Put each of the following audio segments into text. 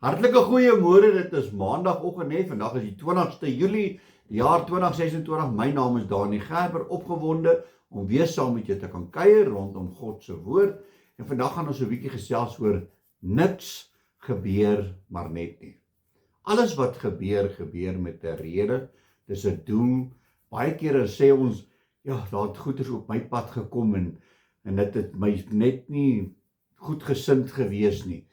Hartlike goeiemôre, dit is maandagoggend vandag is die 20ste Julie, die jaar 2026. My naam is Dani Gerber, opgewonde om weer saam met jou te kan kuier rondom God se woord. En vandag gaan ons 'n bietjie gesels oor niks gebeur maar net nie. Alles wat gebeur, gebeur met 'n rede, dis 'n doel. Baie kere sê ons, ja, daar het goeders op my pad gekom en dit het my net nie goed gesind gewees nie.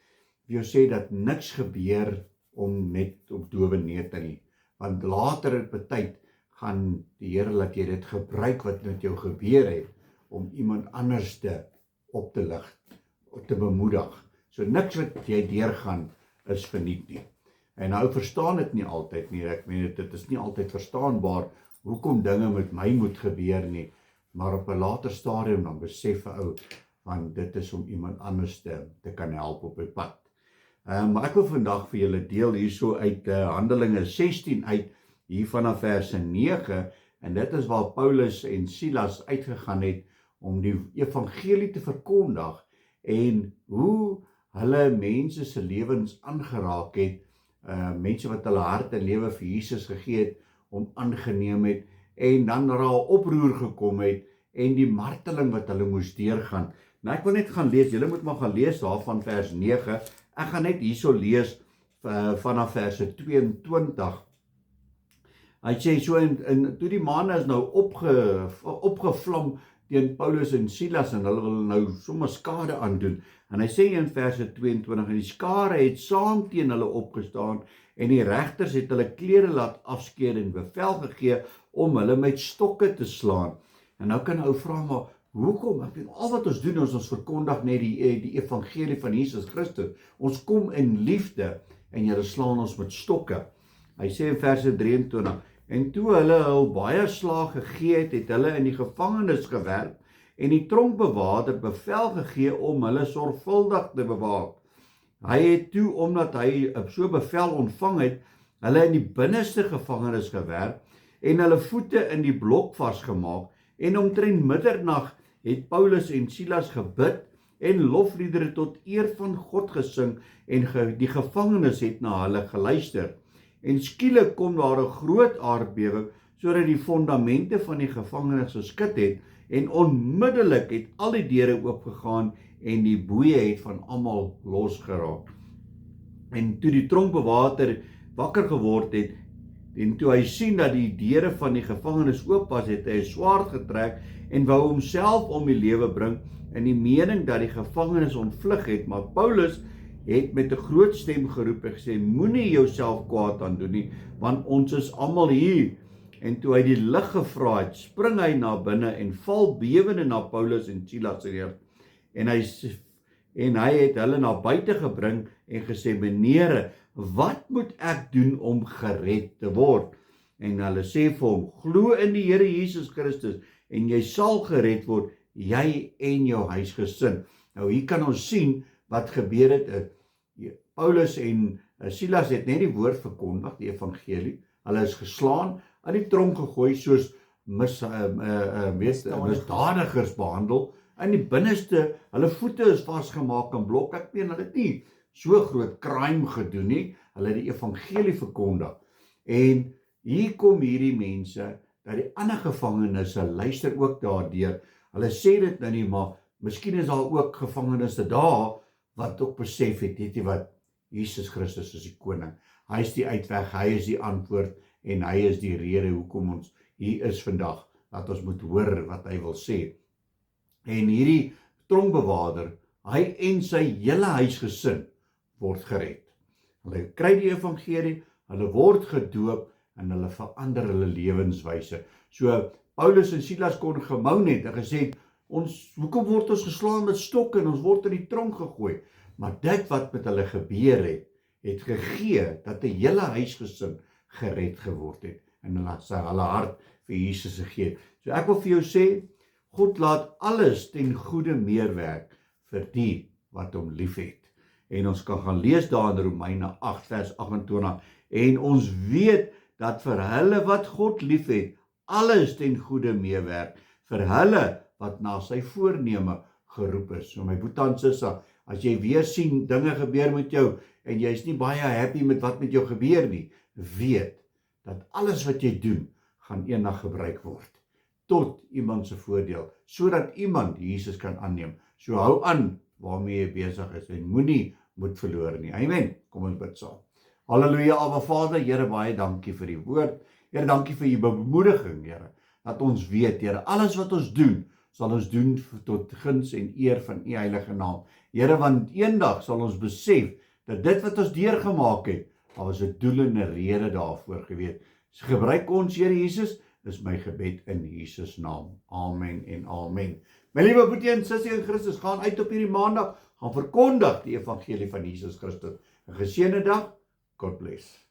Jy sê dat niks gebeur om net op dowe neute nie, want later in die tyd gaan die Here laat jy dit gebruik wat met jou gebeur het, om iemand anders op te lig, te bemoedig. So niks wat jy deurgaan is verniet nie. En nou verstaan dit nie altyd nie, ek meen dit is nie altyd verstaanbaar, hoekom dinge met my moet gebeur nie, maar op 'n later stadium dan besef 'n ou, want dit is om iemand anders te kan help op die pad. Maar ek wil vandag vir julle deel hierso uit Handelinge 16 uit, hier vanaf verse 9, en dit is waar Paulus en Silas uitgegaan het om die evangelie te verkondig, en hoe hulle mense se lewens aangeraak het, mense wat hulle hart en lewe vir Jesus gegee het, om aangeneem het, en dan daar 'n oproer gekom het, en die marteling wat hulle moes deurgaan. Nou ek wil net gaan lees, julle moet maar gaan lees daar van vers 9, ek gaan net hierso lees vanaf verse 22. Hy sê so, en toe die manne is nou opgevlam teen Paulus en Silas, en hulle wil nou sommer skade aandoen, en hy sê in verse 22, en die skare het saam teen hulle opgestaan, en die regters het hulle klere laat afskeer en bevel gegee om hulle met stokke te slaan. En nou kan ou vra, maar hoekom? Ek weet, al wat ons doen is ons verkondig net die evangelie van Jesus Christus. Ons kom in liefde en julle slaan ons met stokke. Hy sê in verse 23, en toe hulle al baie slaag gegee het, het hulle in die gevangenis gewerp en die tronkbewaarder bevel gegee om hulle sorgvuldig te bewaak. Hy het toe, omdat hy so bevel ontvang het, hulle in die binneste gevangenis gewerp en hulle voete in die blok vasgemaak, en omtrent middernag het Paulus en Silas gebid en lofliedere tot eer van God gesing, en die gevangenes het na hulle geluister. En skielik kom daar 'n groot aardbewing, sodat die fondamente van die gevangenis geskit het, en onmiddellik het al die deure oopgegaan en die boeye het van almal losgeraak. En toe die tronkbewaarder wakker geword het, en toe hy sien dat die deure van die gevangenis oop was, het hy 'n swaard getrek en wou homself om die lewe bring, in die mening dat die gevangenis ontvlug het, maar Paulus het met 'n groot stem geroep en gesê, moenie jouself kwaad aandoen nie, want ons is almal hier. En toe hy die lig gevra het, spring hy na binne en val bewende na Paulus en Silas neer. En hy het hulle na buite gebring en gesê, menere, wat moet ek doen om gered te word? En hulle sê vir hom, glo in die Here Jesus Christus en jy sal gered word, jy en jou huisgesin. Nou hier kan ons sien wat gebeur het. Paulus en Silas het net die woord verkondig, die evangelie. Hulle is geslaan, aan die tronk gegooi, soos misdadigers behandel. In die binneste, hulle voete is vasgemaak in blok. Ek meen, hulle het nie so groot crime gedoen nie. Hulle het die evangelie verkondig. En hier kom hierdie mense, dat die ander gevangenes luister ook daardeur. Hulle sê dit nou nie, maar miskien is daar ook gevangenes daar, wat ook besef het, weet jy wat, Jesus Christus is die koning. Hy is die uitweg, hy is die antwoord, en hy is die rede hoekom ons hier is vandag, dat ons moet hoor wat hy wil sê. En hierdie tronkbewaarder, hy en sy hele huisgesin word gered. Hulle kry die evangelie, hulle word gedoop, en hulle verander hulle lewenswyse. So, Paulus en Silas kon gemou net en gesê, hoekom word ons geslaan met stokke en ons word in die tronk gegooi? Maar dit wat met hulle gebeur het gegee dat die hele huisgesin gered geword het, en hulle hart vir Jesus gegee. So ek wil vir jou sê, God laat alles ten goeie meewerk vir die wat hom liefhet. En ons kan gaan lees daar in Romeine 8 vers 28, en ons weet dat vir hulle wat God liefhet, alles ten goeie meewerk, vir hulle wat na sy voorneme geroep is. So my boetie en sissa, As jy weer sien, dinge gebeur met jou, en jy is nie baie happy met wat met jou gebeur nie, weet, dat alles wat jy doen, gaan eendag gebruik word, tot iemand se voordeel, sodat iemand Jesus kan aanneem. So hou aan, waarmee jy besig is, en moenie moed verloor nie. Amen. Kom ons bid saam. Halleluja, Abba Vader, Here, baie dankie vir die woord. Here, dankie vir u bemoediging, Here, dat ons weet, Here, alles wat ons doen, sal ons doen tot guns en eer van u heilige naam. Here, want eendag sal ons besef, dat dit wat ons deurgemaak het, daar was 'n doel en 'n rede daarvoor gewees. So gebruik ons, Here Jesus, is my gebed in Jesus naam. Amen en amen. My liewe boetie en sussie in Christus, gaan uit op hierdie maandag, gaan verkondig die evangelie van Jesus Christus. 'n Geseënde dag. God bless.